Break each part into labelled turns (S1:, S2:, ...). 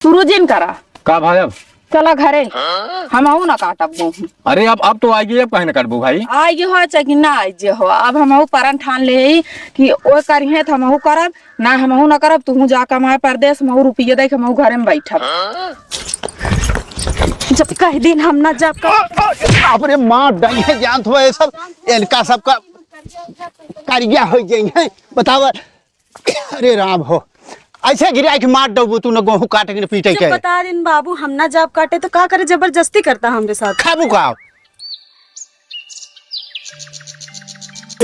S1: शुरू जिन करा
S2: का भाई अब
S1: चला घरे हम ना काटब गेहूं।
S2: अरे अब तो आएगी, अब कहीं ना काटबो भाई।
S1: आइए हो चाहे कि ना आइए हो, अब हम परन ठान ले कि ओ करिए तो हम करब ना, हम ना करब। तू जा कमाए परदेश में रुपये दे हम घरे में बैठब। जब कह दिन हम ना जब
S3: अपने मार डंगे है जान थो ये सब इनका सबका करिया हो जाइए बताओ। अरे राम हो ऐसे गिरा कि मार दो तू न गेहूं काटे के न पीटे के।
S4: बता दिन बाबू हम ना जाब काटे तो का करे, जबरदस्ती करता हमरे साथ।
S3: खाबू का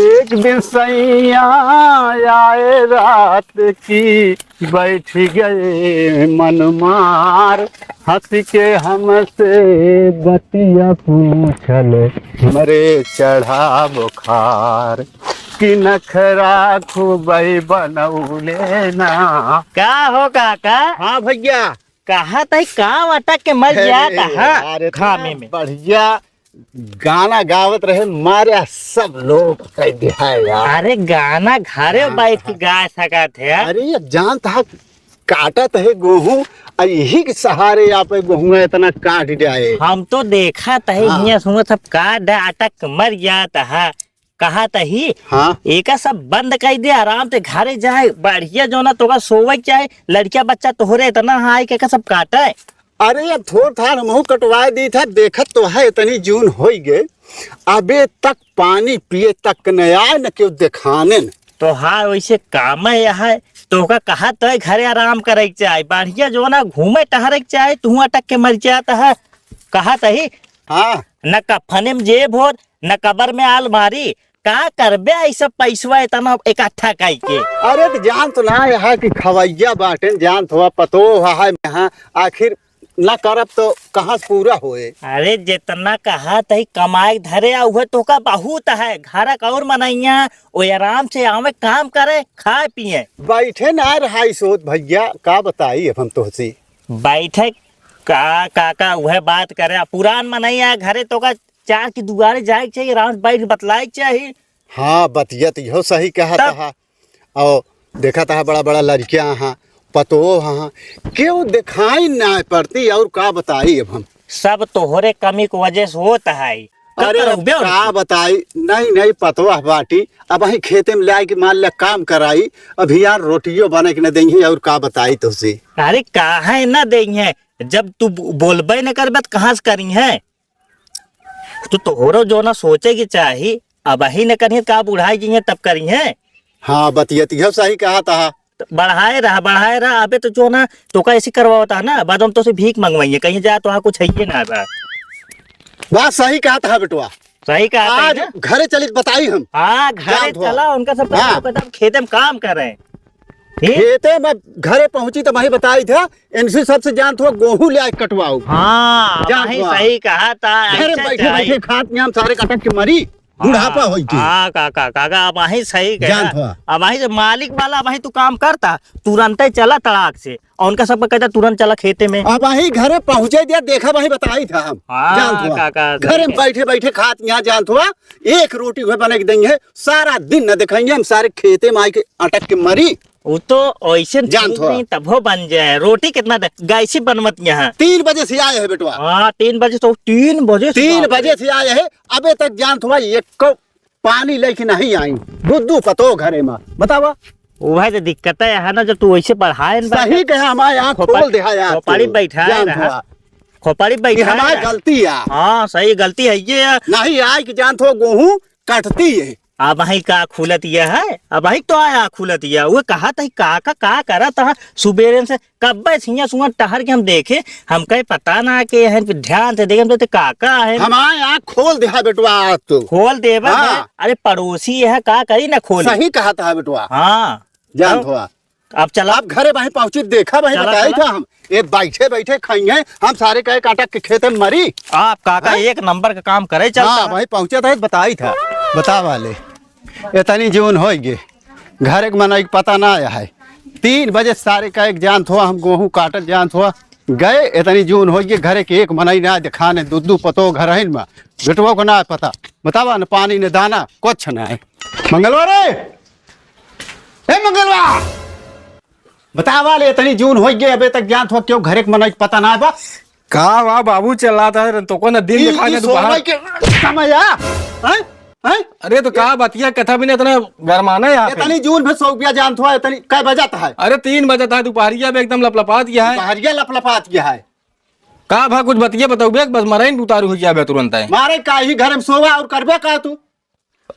S3: एक दिन सैया आए रात की बैठ गए मन मार, हंस के हमसे बतिया पूछल मरे चढ़ा बुखार, कि नखरा खूबई बनौले ना।
S5: का हो काका?
S3: हाँ भैया
S5: कहा था काम अटक के मर गया था
S3: अरे
S5: खामे में।
S3: बढ़िया गाना गावत रहे मारे सब लोग कह दिया यार।
S5: अरे गाना घरे बैठ के गा सका थे।
S3: अरे ये जानता है काटत है गेहूं और यही के सहारे आप गेहूं इतना काट जाए।
S5: हम तो देखा था
S3: हाँ।
S5: सुना सब काट अटक के मर गया था। कहा तही
S3: हाँ
S5: एक सब बंद कर दे, आराम से घरे जाए बढ़िया जो ना तो सोवे चाहे लड़किया बच्चा तोहरे इतना हाय के सब काटे।
S3: अरे अब थोड़ था मुँह कटवा दी था, देखत तो है इतनी जून हो गए अबे तक पानी पिए तक न आए न क्यों दिखाने न।
S5: तो हाँ वैसे काम है तो का कहा तो घरे आराम करे चाहे बढ़िया जो ना घूमे टहरे चाहे तू अटक के मर जाता है। कहा तही
S3: हाँ
S5: न कफने में जेब हो न कबर में अलमारी, का करबे ऐसा पैसवा इतना इकट्ठा कई के।
S3: अरे तो जान तो ना यहाँ की खवैया बाटे जान तो पतो है यहाँ आखिर न करब तो कहाँ से पूरा होए।
S5: अरे जितना कहा तही कमाए धरे हुए तो का बहुत है, घर का और मनैया वो आराम से आवे काम करे खाए पिए
S3: बैठे ना रहा सोच भैया का बताई अब हम तुझसे
S5: बैठे का काका वह बात करे पुरान मनैया घरे तो का चार की दुआरे जाए चाहिए आराम बैठ बतलाए चाहिए।
S3: हाँ बतियत यो सही कहा था। और देखा था बड़ा बड़ा लड़कियां हाँ पतो हाँ क्यों दिखाई ना पड़ती और का बताई अब हम।
S5: सब तोहरे कमी की वजह से होता है।
S3: अरे अब का बताई नहीं पतो बाटी अब वही खेते में ला के मान लिया काम कराई अभी यार रोटियों बने के न देंगे और का बताई तुझसे।
S5: अरे कहा न देंगे जब तू बोलबे न कर बात कहाँ से करी है तो तोहरो जो ना सोचेगी चाहिए अब ही न करिए का बुढ़ाई जी तब करी है।
S3: हाँ बतियत यो सही कहा था।
S5: तो बढ़ाए रहा अबे तो जो ना तो का ऐसी करवाता है ना बाद हम तो से भीख मंगवाइए कहीं जा तो कुछ है ना रहा।
S3: बात सही कहा था बेटुआ,
S5: सही कहा
S3: आज घरे चली बताई हम।
S5: हाँ घरे चला उनका सब
S3: हाँ।
S5: खेते में काम कर रहे हैं।
S3: खेते में घरे पहुंची तो वही बताई था इनसे सबसे जान थो गेहूं ले कटवाऊ।
S5: हाँ सही कहा था।
S3: घरे बैठे बैठे खात में हम सारे कटक के मरी बुढ़ापा होई थी।
S5: हाँ काका अब वही सही
S3: जान
S5: कहा।
S3: थो
S5: अब वही मालिक वाला वही तू काम करता तुरंत ही चला तड़ाक से और उनका सबका कहता तुरंत चला खेते में।
S3: अब वही घरे पहुंचे दिया देखा वही बताई था हम।
S5: हाँ,
S3: जान थो
S5: काका,
S3: घरे में बैठे बैठे खात यहाँ जान थो एक रोटी हुए बने के देंगे सारा दिन न दिखाएंगे हम सारे खेते में आके अटक के मरी।
S5: वो तो ऐसे
S3: जान थोड़ा।
S5: नहीं तब हो बन जाए रोटी कितना गैसी बनमत यहाँ
S3: 3 बजे से आए है बेटवा।
S5: हाँ 3 बजे तो 3 बजे
S3: 3 बजे से आए है अबे तक जान थोड़ा एक पानी लेके नहीं आई दूध पतो घरे में बतावा।
S5: वह तो दिक्कत है ना जब तू वैसे बढ़ाए
S3: सही कहा हमारे यहाँ खोल दे यार
S5: खोपड़ी बैठा खोपड़ी बैठा
S3: हमारी गलती है।
S5: हाँ सही गलती है ये
S3: नहीं आए कि जान थो गेहूं कटती है।
S5: अब वही का खुलत यह है अब वही तो आया खुलत यह वो कहा था का करा था सुबेरे से कब सिंह सुहा टहर के हम देखे हम कहीं पता ना के है ध्यान से देखे तो काका है
S3: हमारे यहाँ खोल दे बेटवा तो
S5: खोल देवा
S3: हाँ।
S5: है। अरे पड़ोसी है का करी ना खोल
S3: सही कहा था बेटवा।
S5: हाँ
S3: जान थो
S5: अब चला
S3: आप घरे वही पहुंची देखा वही
S5: चला,
S3: बताई
S5: चला।
S3: था हम ये बैठे बैठे खाएंगे हम सारे कहे काटक के खेते में मरी।
S5: आप काका एक नंबर का काम करे चल।
S3: हाँ वही पहुंचा था बताई था बता वाले इतनी जीवन हो गए घर के मना पता ना आया है 3 बजे सारे का एक जान थोड़ा हम गेहूं काटल जान थोड़ा गए इतनी जून हो गई घरे के एक मनाई ना दिखाने दूध पतो घर है में बेटवा को ना पता बतावा न पानी न दाना कुछ ना है। मंगलवार ए मंगलवार बतावा ले इतनी जून हो गए अबे तक जान थो क्यों घरे के मनई पता ना बा
S2: का वाह बाबू चला था तो को ना दिन दिखा ना दोपहर
S3: के समझ आ हैं हैं
S2: अरे तो का बतिया कथा भी नहीं इतना गरमाना है यहाँ पे।
S3: इतनी जून में 100 रुपया जान थो इतनी कै बजाता है
S2: अरे 3 बजे था दोपहरिया में एकदम लपलपात गया है।
S3: बाहरिया लपलपात गया है
S2: का भा कुछ बतिया बताओ बे बस मराइन उतारू हो गया तुरंत है।
S3: मारे का ही घर में सोवा और करबे का तू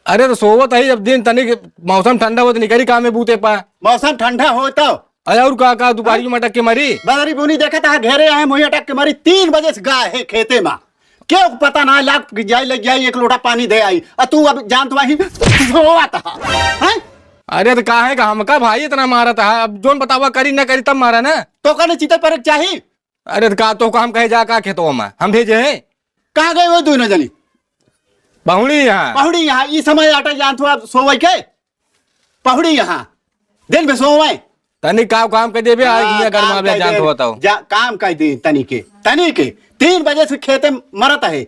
S2: अरे तो सोवत है जब दिन तनिक मौसम ठंडा हो तो निकली काम में बूते पा।
S3: मौसम ठंडा हो तो
S2: अरे और का दोपहरी में अटक के मरी
S3: बदरी बुनी देखा था घेरे आए मुझे अटक के मरी 3 बजे से गाय है खेते में क्यों पता ना लाख जाई लग जाई एक लोटा पानी दे आई और तू अब जान तो वही सोवा था हैं
S2: अरे तो का है का हमका भाई इतना मारा था अब जोन बतावा करी ना करी तब मारा ना
S3: तो कहने चिते पर चाहिए।
S2: अरे तो का तो का हम कहे जा का खेतों में हम भेजे हैं
S3: कहाँ गए वो दोनों जनी
S2: बहुड़ी यहाँ
S3: पहुड़ी यहाँ इस समय आटा जान थो अब सोवे के पहुड़ी यहाँ दिन में सोवे
S2: तनी काम कर देबे आज गरमा बे जान तो बताओ
S3: काम कर दी तनी के 3 बजे से खेते मरत है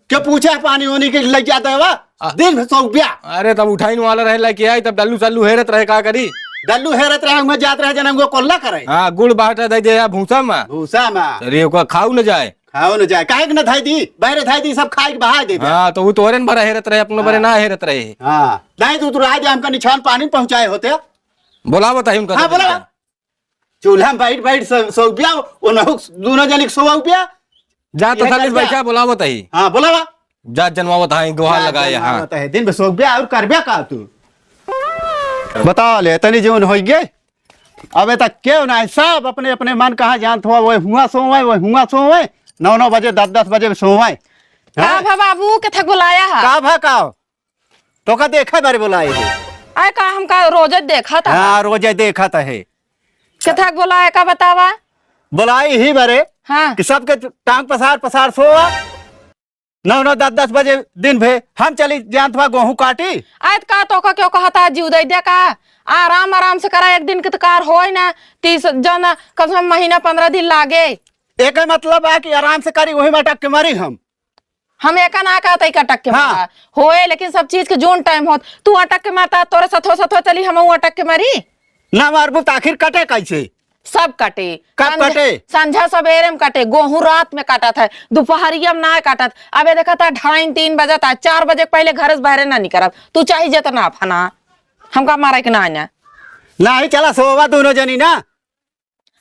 S3: क्या पूछा पानी होने के लग जाता है वा दिन में 100 रुपया।
S2: अरे तब उठाई वाला रहे लेके आई तब डल्लू सल्लू हेरत रहे का करी
S3: डल्लू हेरत रहे मैं जात रहे जनम को कोल्ला करे
S2: हाँ गुड़ बाटा दे दे भूसा में
S3: भूसा में
S2: अरे ओका खाऊ न जाए
S3: खाओ न जाए काहे के न धाई दी बहरे धाई दी सब खाए के बहा दे
S2: हाँ तो वो तोरे न भरा हेरत रहे अपने बरे ना हेरत रहे।
S3: हाँ नहीं तो राह दे हमका निछान पानी पहुंचाए होते
S2: बोला बताई उनका
S3: हाँ बोला चूल्हा में बैठ बैठ 100 रुपया दोनों जन 100 रुपया
S2: जा तो सालिस बैठा बोला बताई
S3: हाँ बोला
S2: जा जनवावत है गोहा लगाए हाँ
S3: है दिन में 100 रुपया और करबे का तू बता ले तनी जीवन हो गए अबे तक क्यों ना सब अपने अपने मन कहाँ जानत हुआ वो हुआ सोवे 9 बजे 10 बजे सोवे
S1: का भा बाबू के थक बुलाया है
S3: का भा का तो का देखा बारे बुलाए है
S1: आय का हमका रोज देखा था
S3: हाँ रोज देखा था है
S1: के थक बुलाया का बतावा
S3: बुलाई ही बारे
S1: हाँ
S3: कि सबके टांग पसार सोवा 9 10 बजे दिन भे हम चली जानत हुआ गेहूं काटी
S1: आयत का तो का क्यों कहता जीव दे दे का आराम से करा एक दिन के कार हो ना 30 जन कम से कम महीना 15 दिन लागे
S3: एक मतलब है कि आराम से करी वही में अटक के मरी हम
S1: एका ना कहते अटक के
S3: हाँ।
S1: मारा होए लेकिन सब चीज के जोन टाइम होत तू अटक के मारता तोरे सथो चली हम अटक के मरी
S3: ना मारबू तो आखिर कटे कैसे
S1: सब कटे
S3: कब कटे?
S1: संझा सवेरे में कटे गेहूं रात में काटा था दोपहरिया में ना काटा था अबे देखा था 2:30-3 बजे था 4 बजे पहले घर से बाहर ना निकल तू चाहिए जितना फना हमका मारा के ना आना
S3: नहीं चला सोवा दोनों जनी ना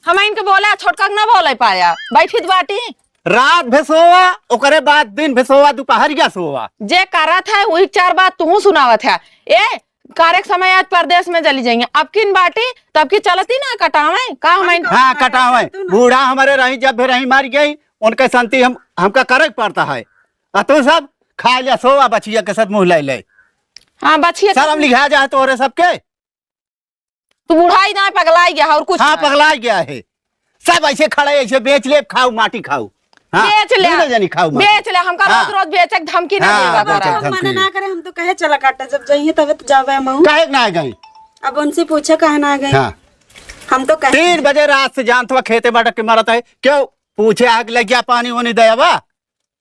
S1: हम इनके बोला छोटका ना बोले पाया बैठी बाटी
S3: रात भे सोवा ओकरे बाद दिन भे सोवा दोपहरिया सोवा
S1: जे करा था वही 4 बात तू सुनावा था ए कार्य समय आज परदेश में चली जाएंगे अब किन बाटी तब की चलती ना कटावे का हम
S3: हाँ कटावे बूढ़ा हमारे रही जब भी रही मार गई उनके संति हमका करे पड़ता है तू सब खा लिया सोवा बचिया के साथ मुँह ले
S1: हाँ बचिए
S3: सब हम लिखा जाए तोरे सबके
S1: तू बुढ़ाई ना पगलाई गया और कुछ
S3: हाँ
S1: ना।
S3: पगला गया है सब ऐसे खड़े ऐसे बेच ले खाऊ माटी खाऊ हाँ,
S1: बेच ले
S3: दोनों जनी खाऊ माटी।
S1: बेच ले हमका
S3: हाँ।
S1: रोज बेचे के धमकी ना
S3: हाँ,
S1: देगा
S3: बेचे
S1: तोरा।
S3: के
S4: अब
S3: धमकी।
S4: मना ना करे हम तो कहे चला काटा जब जाइए तब तो जावे हम
S3: काहे ना गई
S4: अब उनसे पूछा कहे ना गए
S3: हाँ
S4: हम तो कहे
S3: 3 बजे रात से जानत हुआ खेते बाटक के मारत है क्यों पूछे आग लग गया पानी होने दयावा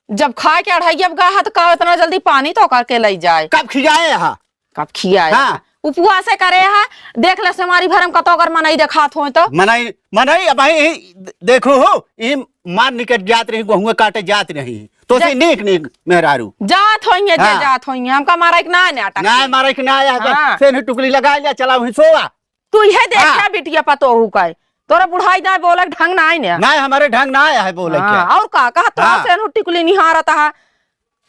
S1: जब खा के अढ़ाई अब गाहत का इतना जल्दी पानी तो करके ले जाए
S3: कब खियाए यहाँ
S1: कब खियाए
S3: हाँ।
S1: उपवास से करे है देख ले से हमारी भरम कतो अगर मनाई देखात हो तो
S3: मनाई अब भाई देखो हो ये मार निकट जात रही गेहूं काटे जात रही तो से नेक मेहरारू
S1: जात होइए
S3: हाँ।
S1: जात होइए हमका मारा एक ना नाटक
S3: ना मारे कि ना आया
S1: हाँ।
S3: से टुकड़ी लगा लिया चला वहीं सोवा
S1: तू ये देखा
S3: हाँ।
S1: बिटिया पतो हु का तोरा बुढ़ाई ना बोलक ढंग ना आई ने
S3: ना हमारे ढंग ना आया है बोले क्या
S1: और का कहा तो
S3: हाँ।
S1: से टिकुली निहारत है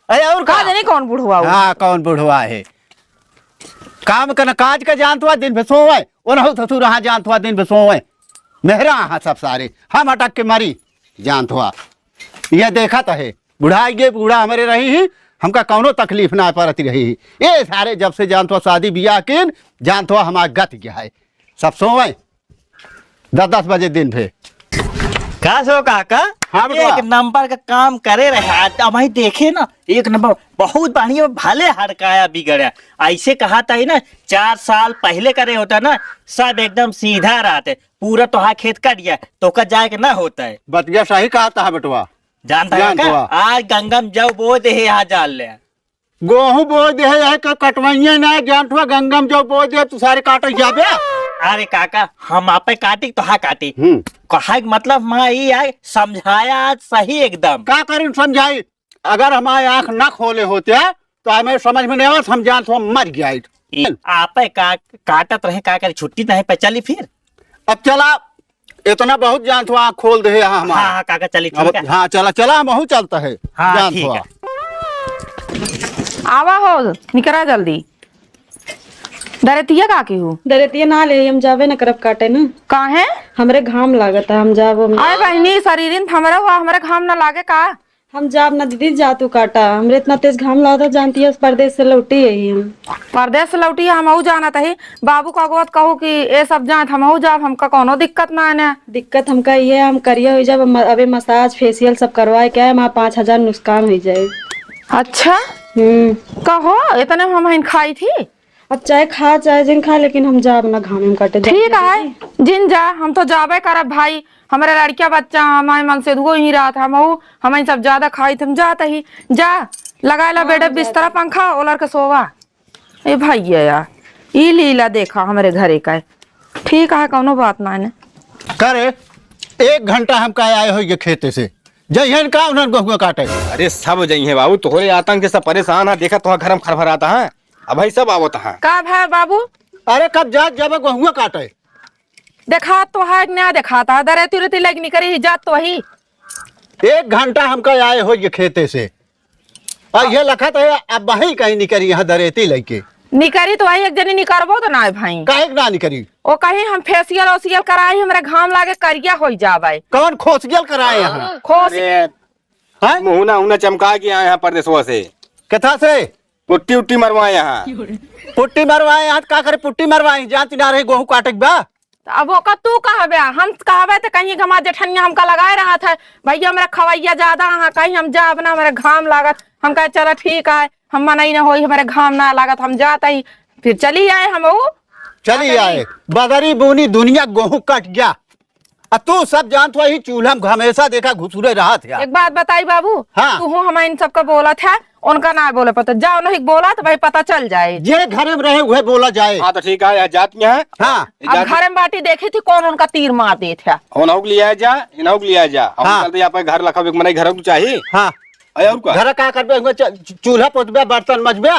S3: अरे और
S1: का जाने कौन बुढ़वा हो
S3: हाँ कौन बुढ़वा है काम करना काज का जानत हुआ दिन भे सोवे ओनहु ससुर हाँ जानत हुआ दिन भे सोवे मेहरा हाँ सब सारे हम अटक के मारी जानत हुआ यह देखा तो है बुढ़ाई गे बूढ़ा हमारे रही ही हमका कौनो तकलीफ ना पड़ती रही ये सारे जब से जानत हुआ शादी बियाह किन जानत हुआ हमारा गत गया है सब सोवे 10 बजे दिन भे
S5: का सो काका
S3: हाँ बटवा।
S5: एक नंबर का काम करे रहे अब भाई देखे ना एक नंबर बहुत बढ़िया भले हड़काया बिगड़या ऐसे कहा था ही ना 4 साल पहले करे होता ना सब एकदम सीधा रहते पूरा तोहा खेत कट गया तो का जाए के ना होता है
S3: बतिया सही कहा है बटवा
S5: जानता है
S3: जानता
S5: का
S3: हुआ।
S5: आज गंगम जाओ बो दे यहाँ जाल ले
S3: गेहूं बो दे है कटवाइया ना जानत हुआ गंगम जो बो दे तू सारे काट जाबे
S5: अरे काका हम आपे काटी तो हा काटी
S3: हम्म।
S5: कहा के मतलब मैं ये आए समझाया आज सही एकदम।
S3: का करें समझाई, अगर हमारे आंख न खोले होते तो हमें समझ में नहीं आवा, हम जान तो हम मर गया।
S5: आपे काटत रहे का करे छुट्टी नहीं पे चली फिर।
S3: अब चला, इतना बहुत जान तो आंख खोल दे
S5: हाँ
S3: हमारा।
S5: हाँ काका चली ठीक है।
S3: हाँ चला चला, हम बहुत चलता है
S5: हाँ,
S3: जान
S5: ठीक
S3: तो।
S5: है।
S1: आवा हो निकरा जल्दी। दरतिया का की हूँ
S4: दरेतिया ना ले हम जावे न करब काटे न,
S1: काहे?
S4: हमरे घाम लागत है, हम जाब
S1: आए बहनी शरीरिन हमरे हुआ हमरे घाम न लागे का?
S4: हम जाब ना दीदी, जा तू काटा, हमरे इतना तेज घाम लागता, जानती है परदेश से लौटी है हम।
S1: परदेश से लौटी हमहू जाना तही। बाबू का गोत कहू कि ये सब जात हमहू जाब, हमका कोनो दिक्कत ना है ना।
S4: दिक्कत हमका ये है, हम करिया हो जब अबे मसाज फेशियल सब करवाए क्या है, वहाँ 5,000 नुकसान हो जाए।
S1: अच्छा कहो इतने हम खाई थी।
S4: अब चाहे खा चाहे जिन खा, लेकिन हम जाब ना घाम में काटे।
S1: ठीक है जिन जा, हम तो जाबे करब भाई। हमारे लड़किया बच्चा हमारे मन से दुगो ही रहा था, हम सब ज्यादा खाई थे, हम जाते ही जा लगा ला बेटे बिस्तरा पंखा ओलर के सोवा। ए भैया यार ई लीला देखा हमारे घरे का है। ठीक है कोनो बात ना है।
S3: करे 1 घंटा हम का आए हो खेते से, जइहन का उन्हन गेहूं काटे।
S2: अरे सब जई है बाबू, तोहरे आतंक से सब परेशान है। देखा तो घर में खरखराता है, अब भाई सब आवत है।
S1: का भाई बाबू
S3: अरे कब जा जब गेहूं काटे।
S1: देखा तो है ना दिखाता दरेती रेती लग निकरी जात तो ही।
S3: 1 घंटा हम का आए हो खेते से, और ये लखत है अब वही कहीं निकरी यहाँ दरेती लेके
S1: निकरी तो वही एक जनी निकरबो तो ना है भाई।
S3: काहे ना निकरी?
S1: ओ कहीं हम फेशियल ओशियल कराई हमारे घाम लागे करिया हो जावे।
S3: कौन खोसगल कराए यहाँ?
S1: खोस
S3: हैं?
S2: मुहना उना चमका के आए हैं परदेशवा से,
S3: कथा से
S2: पुट्टी उट्टी मरवाए यहाँ।
S3: पुट्टी मरवाए यहाँ, का करे पुट्टी मरवाए? जानती ना रहे गेहूं काटे बा।
S1: अब वो का तू कहबे, हम कहबे तो कहीं हमारा जेठनिया हमका लगाए रहा था भैया हमारा खवैया ज्यादा है, कहीं हम जा अपना हमारे घाम लागत। हम कहे चलो ठीक है, हम मनाई ना हो हमारे घाम ना लागत, हम जाते ही फिर चली आए हम।
S3: चली आए बदरी बुनी दुनिया गेहूं कट गया। तू सब जानत हो, चूल्हा में हमेशा देखा घुसुरे रहा था।
S1: एक बात बताई बाबू,
S3: हाँ।
S1: तू हम इन सबका बोला था, उनका ना बोले पता जाओ नहीं बोला तो भाई पता चल जाए।
S3: जे घर में रहे वह बोला जाए।
S2: हाँ तो ठीक है, जात में है।
S3: हाँ
S1: अब घर में बाटी देखी थी कौन उनका तीर मार दे था।
S2: लिया जा इनाऊ लिया जा। अब
S3: हाँ।
S2: चलते यहाँ पे घर लखा मनाई घर को चाहिए।
S3: हाँ
S2: और का
S3: घर का करबे, चूल्हा पोतबे, बर्तन मजबे,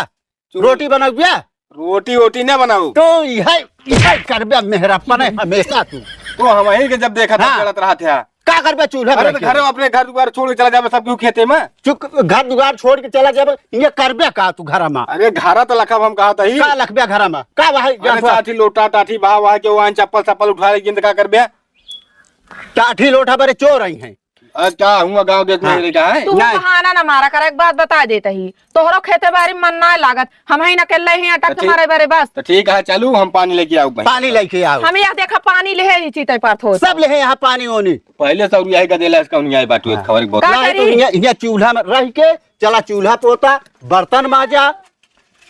S3: रोटी बनबे।
S2: रोटी वोटी न बनाऊ
S3: तो यह करबे मेहरपन है हमेशा तू।
S2: तो हम वही के जब देखा था
S3: हाँ।
S2: गलत रहा था।
S3: का करबे चूल्हा
S2: अरे
S3: में?
S2: तो घर अपने घर दुआर छोड़ के चला जाए सब क्यों खेते में?
S3: चुप, घर दुआर छोड़ के चला जाबे, ये करबे का तू घर में?
S2: अरे घर तो लखा हम कहा था ही
S3: का लखबे घर में? का वही
S2: टाठी लोटा टाठी भाव वहाँ के वहाँ चप्पल चप्पल उठा लेकिन का करबे?
S3: टाठी लोटा बड़े चोर आई हैं।
S2: क्या हुआ गाँव देश में का है?
S1: तू
S3: नहीं।
S1: बहाना ना मारा कर, एक बात बता देता ही तोहरो खेते बारी मन ना लागत, हम ही न अकेले ही अटक
S2: ठीक।
S1: मारे बारे बस।
S2: तो ठीक है चलू हम पानी लेके आओ भाई।
S3: पानी लेके आओ।
S1: हम यहाँ देखा पानी ले ही चीते पर थो
S3: सब ले यहाँ पानी ओनी।
S2: पहले सब यही का देला इसका उन्हीं आई बाटू खबर बहुत।
S1: का
S3: नहीं तो
S1: करी?
S3: यहाँ चूल्हा में रह के चला, चूल्हा पोता, बर्तन माजा।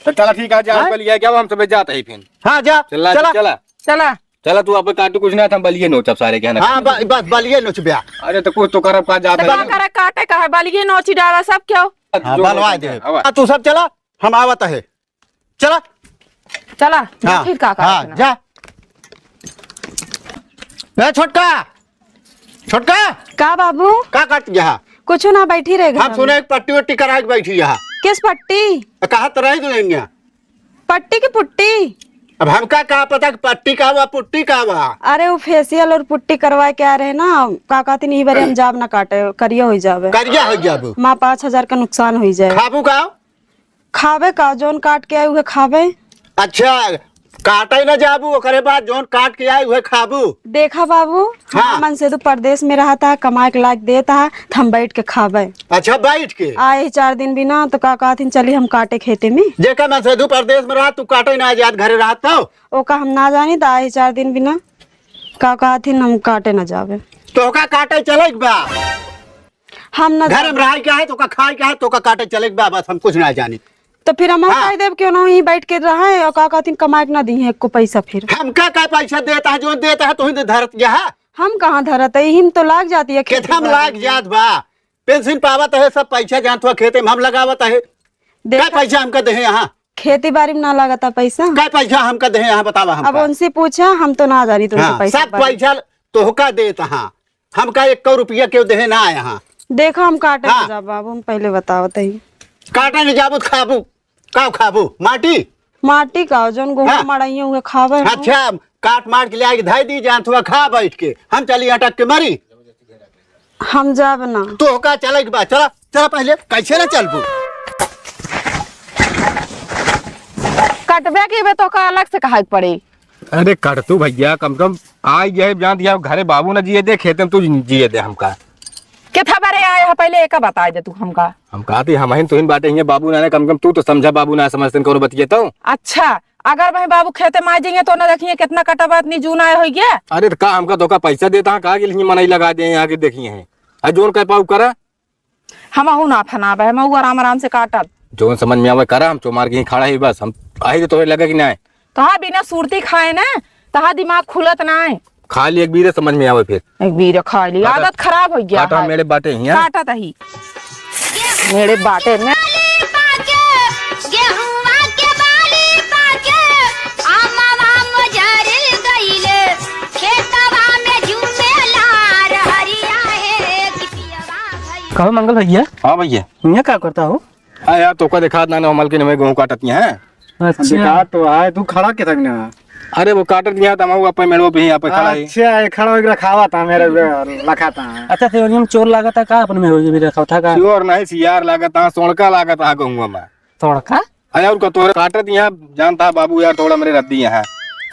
S2: तो चला ठीक है जा
S3: हाँ?
S2: बलिया क्या हम सब जाते ही फिर।
S3: हाँ जा
S2: चला
S3: चला।
S2: चला
S1: चला
S2: चला तू अब काटू कुछ ना था बलिए नो सब सारे कहना।
S3: हाँ बस बलिए नोचब्या।
S2: अरे तो कुछ तो करब का जाता
S1: क्या करे काटे का है बलिए नोची डाला सब क्यों?
S3: हाँ बलवा दे। तू सब चला, हम आवत है। चला
S1: चला
S3: हाँ
S1: फिर का
S3: हाँ
S1: करे
S3: जा। छोटका छोटका
S4: का बाबू
S3: का काट गया?
S4: कुछ ना, बैठी रहे घर
S3: हम
S4: में।
S3: सुने एक पट्टी वट्टी करा के बैठी यहाँ।
S4: किस पट्टी?
S3: कहा तो रह देंगे।
S4: पट्टी की पुट्टी?
S3: अब हमका कहा पता कि पट्टी का हुआ पुट्टी का हुआ?
S4: अरे वो फेशियल और पुट्टी करवाए के आ रहे ना, का कहती नहीं बारे हम जाब ना काटे, करिया हो जावे।
S3: करिया हो गया अब।
S4: माँ 5,000 का नुकसान हो जाए।
S3: खाबू का?
S4: खावे का जोन काट के आए हुए खावे।
S3: अच्छा काटे न जाबू, ओकरे बाद जोन काट के आए हुए खाबू।
S4: देखा बाबू,
S3: हाँ।
S4: मन से तो परदेश में रहता है, कमाए के लायक देता है, तो हम बैठ के खावे।
S3: अच्छा बैठ के
S4: आए 4 दिन बिना तो का कहती चली हम काटे खेते में।
S3: जेका मैं सेधु प्रदेश में रहा, तू काटे ना आजाद घरे रहा तो
S4: ओका हम ना जानी तो आए 4 दिन बिना का कहती हम काटे न जावे।
S3: तो का काटे चले बा।
S4: हम न
S3: घर में रहा क्या है तो का खाए क्या है तो का काटे चले बा, बस हम कुछ ना जानी।
S4: तो फिर हम
S3: हाँ।
S4: कह देव क्यों ना ही बैठ के रहा है, और का कहती कमाए के ना दी है को पैसा। फिर
S3: हम क्या पैसा देता है, जो देता है तो ही धरत गया है।
S4: हम कहाँ धरत है, हिम तो लाग जाती है खेती
S3: खेत हम
S4: बाड़ी
S3: लाग
S4: में।
S3: जात बा, पेंशन पावत है, सब पैसा जानत हुआ खेते में हम लगावत है। क्या
S4: देखा
S3: पैसा हमका दे यहाँ?
S4: खेती बाड़ी में ना लगता पैसा।
S3: क्या पैसा हमका दे यहाँ बतावा
S4: अब
S3: हमका।
S4: उनसे पूछा, हम तो ना जानी तुमसे
S3: हाँ,
S4: पैसा
S3: सब
S4: बारे।
S3: पैसा तोहका देता हाँ, हमका 1 रुपया क्यों दे ना यहाँ।
S4: देखो हम काटे
S3: हाँ।
S4: जा बाबू, हम पहले बताओ तही।
S3: काटे नहीं जाबू खाबू का खाबू माटी।
S4: माटी का जौन गोहूं
S3: हाँ।
S4: मड़ाइए हुए खावे हम।
S3: अच्छा काट मार के ले आके धाई दी जान थोड़ा खा बैठ के, हम चली अटक के मरी।
S4: हम जाब ना।
S3: तो का चले के बाद चला चला पहले कैसे ना चलबू।
S1: कटबे के बे तो का अलग से कहा पड़े।
S2: अरे कर तू भैया, कम कम आ गए जान दिया घरे बाबू न जिए दे, खेते में तू जिए दे हमका।
S1: किथा बारे आए है पहले एक बता दे तू हमका।
S2: हम कहते हम ही तो इन बाटे हियां बाबू ना, कम कम तू तो समझा बाबू ना समझते कौन बतिए तो।
S1: अच्छा अगर भाई बाबू खेते में आ जाएंगे तो ना देखिए कितना कटा बात नहीं जून आए हो गया।
S2: अरे तो का हमका धोखा पैसा देता है, कहा कि मनाई लगा दे यहाँ के देखिए हैं। अरे जोन कह पाऊ करा,
S1: हम ना फनाबे, हम आराम आराम से काटब।
S2: जोन समझ में आवे करा, हम चोमार के खड़ा ही बस। हम आई तो लगा कि ना
S1: तहा बिना सूरती खाए ना तहा दिमाग खुलत ना है।
S2: खा ली एक बीरे समझ में आवे, फिर
S1: एक बीर खा ली आदत खराब हो गया
S2: काटा
S1: है।
S2: मेरे बाटे हियां
S1: काटा तही मेरे बाटे में
S5: कहो मंगल भैया,
S2: हाँ भैया।
S5: यहाँ क्या करता हो?
S2: हाँ यार तो का देखा ना अमल के नवे गेहूं काटती हैं।
S5: अच्छा
S6: तो आए तू खड़ा के तक ना।
S2: अरे वो काटत दिया था मैं अपन मेड़ो पे यहाँ पे खड़ा है।
S6: अच्छा ये खड़ा होकर खावा था मेरे लखा था।
S5: अच्छा सेवनिया में चोर लगा था का अपन में हो भी रखा था का
S2: श्योर नहीं सियार लागत हाँ, सोनका लागत हाँ कहूँगा मैं।
S5: थोड़ा का
S2: अरे और तोरे काटत यहाँ जानता बाबू यार थोड़ा मेरे रद्दी यहाँ।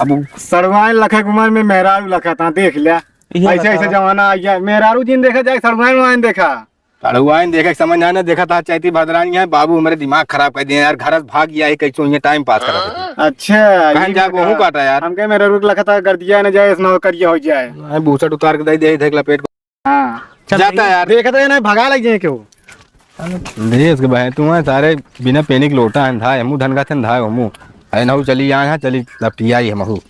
S2: अब
S6: सड़वाइन लखा कुमार में मेहरारू लखा था, देख लिया ऐसे ऐसे जमाना आ गया। मेहरारू जिन देखा जाए सड़वाइन देखा
S2: अड़ुआइन देखा समझ ना देखा था चैती भद्रानी है बाबू, मेरे दिमाग खराब कर दिया यार। घर से भाग गया है कैसे ये टाइम पास करा।
S6: अच्छा
S2: कहीं जा गेहूं काटा यार।
S6: हम कहे मेहरारू लखा था कर दिया न जाए स्नो करिए हो जाए।
S2: बूसट उतार के दे देख लपेट
S6: हाँ
S2: जाता है यार।
S6: देखा था ना भगा लग जाए क्यों।
S2: देश के बहन तू है सारे बिना पेनिक लोटा है था हमू धन का थन था हमू है ना चली यहाँ चली लपटिया ही हमहू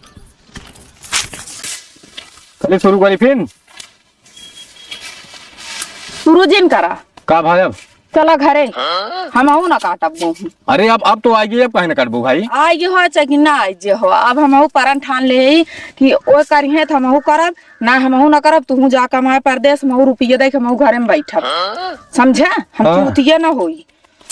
S2: चले शुरू करी फिर
S1: शुरू जिन करा
S2: का भाई। अब
S1: चला घरे हम ना काटब गेहूं।
S2: अरे अब तो आएगी, अब कहीं ना काटबू भाई।
S1: आगे हो चाहे कि ना आइजे हो, अब हम परन ठान ले कि ओ करिए तो हम करब ना, हम ना करब। तू जा कमाए परदेश में रुपये दे के हम घरे में बैठब, समझा। हम
S2: हाँ।
S1: चूतिये ना होई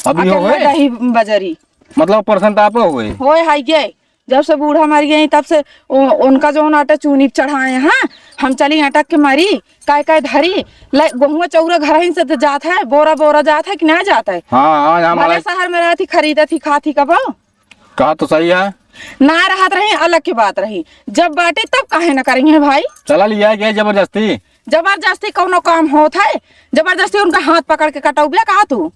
S2: अब यो
S1: अकेले
S2: है
S1: दही बजरी
S2: मतलब परसेंट आप हुए
S1: होए हाई गए। जब से बूढ़ा मर गए तब से उनका जो आटा चूनी चढ़ाए। हाँ हम चली अटक के मरी काय काय धरी गेहूं चौरा घर ही से तो जात है, बोरा बोरा जात है कि ना जाता है।
S2: हाँ हाँ
S1: भले शहर में रहती खरीदा थी खाती कब
S2: कहा तो सही है।
S1: ना रहत रही अलग की बात रही, जब बाटे तब काहे ना करेंगे भाई।
S2: चला लिया गया जबरदस्ती।
S1: जबरदस्ती कौनो काम होता है, जबरदस्ती उनका हाथ पकड़ के कटौबिया कहा तू।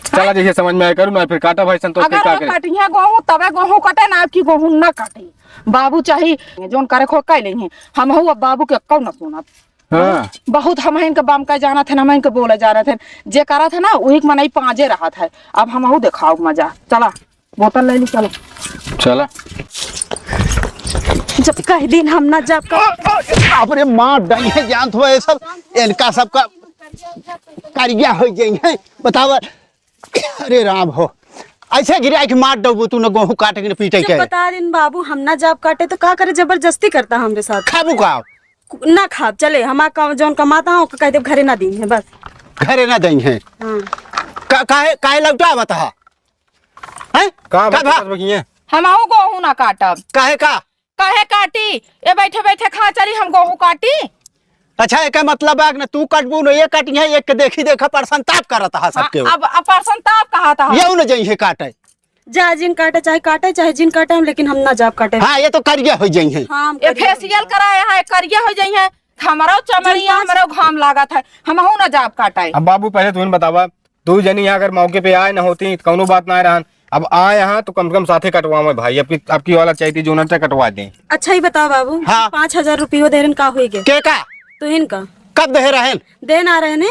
S2: चला जैसे समझ में आया करूँ ना फिर काटा भाई संतोष
S1: अगर
S2: का
S1: वो
S2: करे।
S1: कटिया गेहूं तबे गेहूं कटे ना कि गेहूं न कटे। बाबू चाहिए जोन करे खो कह लेंगे हम अब बाबू के कौ न सुनत।
S2: हाँ
S1: बहुत हम इनके बाम का जाना थे, हम इनके बोले जा रहे थे, जे करा था ना वही मनाई पांजे रहा था। अब हम दिखाओ मजा। चला बोतल ले ली चलो।
S2: चला
S4: जब कह दिन हम ना जब
S3: अपने माँ डई है जान थो ये सब इनका सबका कारिया हो जाए बतावा। अरे राम हो ऐसे गिरा के मार दबू तू न गेहूं काटे के पीटे के।
S4: बता दिन बाबू हम ना जब काटे तो का करे, जबरदस्ती करता हमरे साथ।
S3: खाबू का
S4: ना खाब चले हमारा जौन कमाता हूँ कहते घरे ना दी है बस।
S3: घरे ना दई है
S4: हाँ।
S3: काहे लौटा बता हैं
S2: कहाँ
S3: का भा?
S1: हम गेहूं ना काटब।
S3: काहे का
S1: काहे काटी ये बैठे बैठे खा चली हम गेहूं काटी।
S3: अच्छा एक मतलब है न तू कटबू न ये कटी है एक के देखी देखा परसन ताप करत है सबके।
S1: अब परसन ताप कहा था
S3: ये न जई है काटे
S4: जा जिन काटे चाहे जिन काटे हम, लेकिन हम ना जाब काटे।
S3: हाँ ये तो करिया हो जई है।
S4: हाँ
S1: ये फेसियल कराए है करिया हो जाई है। हमारा चमड़िया हमारा घाम लागत है, हम ना जाब काटाए।
S2: अब बाबू पहले तू बतावा, तू जनी यहाँ अगर मौके पे आए ना होती कौनो बात ना रहन। अब आए यहाँ तो कम से कम साथे कटवा में भाई आपकी वाला चाहिए जो ना कटवा दें।
S4: अच्छा ही बताओ बाबू।
S3: हाँ।
S4: 5000 रुपये दे रहे का हुई गे
S3: के का
S4: तो इनका
S3: कब दे रहे
S4: दे ना रहे ने।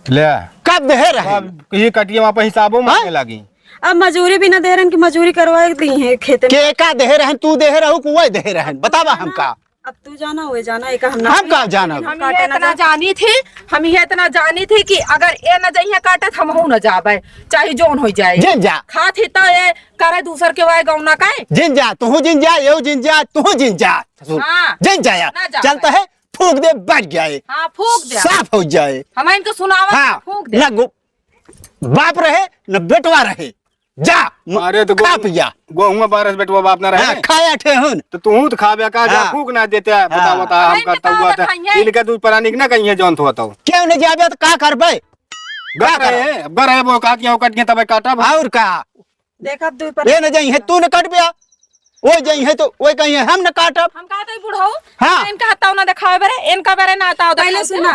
S2: ले
S3: कब दे रहे
S2: अब ये कटिया वहाँ पे हिसाबों मांगने लगी।
S4: अब मजूरी भी ना दे रहे कि मजूरी करवा दी है खेत में।
S3: के का दे रहे तू दे रहो कुआ दे रहे बतावा हमका।
S4: अब तू जाना हुए जाना एक हम
S3: हम कहाँ जाना
S1: हम ये इतना जानी थी हम ये इतना जानी थी कि अगर ए न जइहे काटत हम न जाबे चाहे जोन हो जाए
S3: जिन जा
S1: खात ही तो ये करे दूसर के वाय गौना काए
S3: जिन जा तू जिन जा यो जिन जा तू जिन जा ससुर
S1: हाँ।
S3: जिन जाया
S1: ना जा
S3: चलता है फूक दे बच जाए
S1: हाँ फूक दे
S3: साफ हो जाए
S1: हम इनको सुनावा
S3: हाँ
S1: फूक दे
S3: न बाप रहे न बेटवा रहे जा
S2: अरे तो
S3: खा पिया
S2: गोहुआ बारस बेटवा बाप ना रहे
S3: हाँ, खाया ठेहुन
S2: तो तू तो खा का जा
S3: हाँ।
S2: फूक ना देते बता बता हम
S1: अरे
S2: करता
S1: बताओ
S2: हुआ
S1: तो
S2: था
S1: खाइए।
S2: इनका तू परानी ना कहीं है जौन तो
S3: क्यों नहीं जाबे तो का करबे
S2: गर है वो का किया कट के तब काटा
S3: और का
S4: देखा तू पर
S3: ये न जाई है तू न कटबिया वो जाई है तो वो कहीं है हम न काटब
S1: हम कहते बुढ़ऊ
S3: हाँ।
S1: इनका हत्ता ना दिखावे बरे इनका बरे ना आता
S4: पहले सुना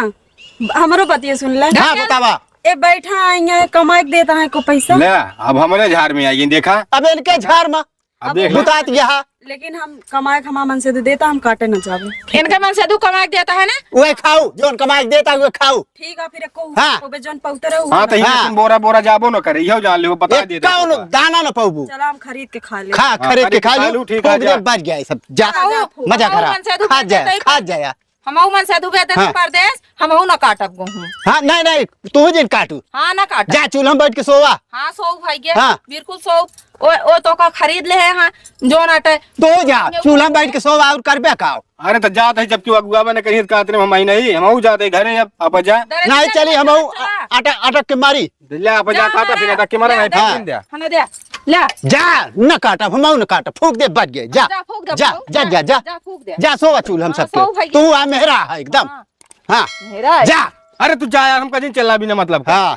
S4: हमारो बतिया सुन ले
S3: हाँ बतावा
S4: ए बैठा आएंगे कमाई के देता है को पैसा
S2: ले अब हमारे झाड़ में आई देखा
S3: अब इनके झाड़ में
S2: अब देख ले।
S3: बुतात यहाँ
S4: लेकिन हम कमाए खमा मन से तो देता हम काटे न जावे
S1: इनके मन से तू कमा के देता है ना
S3: वो खाओ जोन कमाई देता वो खाओ
S4: ठीक है फिर को
S3: हाँ।
S4: ओबे जोन पौते रहो
S2: हाँ तो ये
S3: हाँ।
S2: तुम बोरा बोरा जाबो न करे इहो जान ले बता दे
S3: कौन दाना न पाऊ
S4: चला हम खरीद के खा ले
S3: खा खरीद के खा
S2: खा
S3: लू
S2: लूं, ठीक
S3: फूक
S2: है,
S3: दे
S2: जा।
S3: बच गया सब जा
S1: खाओ,
S3: मजा
S1: खाओ,
S3: करा
S1: मन से तू
S3: खा
S1: बेटे
S3: जाए
S1: तई
S3: खा
S1: कर।
S3: जाए
S1: हम मन से तू बेते
S3: हाँ।
S1: परदेश हम न काटब गहूं
S3: हाँ नहीं नहीं तू जिन काटू
S1: हाँ ना काटब
S3: जा चूल्हा में बैठ के सोवा
S1: हाँ सौ भाई गे
S3: हाँ।
S1: बिल्कुल सौ ओ तो का खरीद ले है हाँ जो नाटे
S3: तो जा चूल्हा में बैठ के सोवा और करबे खाओ
S2: अरे तो जात है जबकि अगुआ बने कहीं कहते हम आई नहीं हम जाते घरे अब जा
S3: नहीं चली हम अटक अटक के मारी
S2: ले अब जा काटा फिर अटक के मारा नहीं
S3: हाँ।
S2: फिर दे
S1: हने दे ले
S3: जा न काटा हम न काटा फूक दे बच गए जा
S1: जा फूक दे
S3: जा
S1: बहू,
S3: जा जा जा
S1: जा फूक दे
S3: जा सोवा चूल्हा हम
S1: हाँ,
S3: सबके
S1: सो भाई।
S3: तू आ मेहरा है एकदम
S1: हाँ।
S3: हाँ
S1: मेरा है।
S3: जा
S2: अरे तू जा यार हम कहीं चला भी ना मतलब
S3: हाँ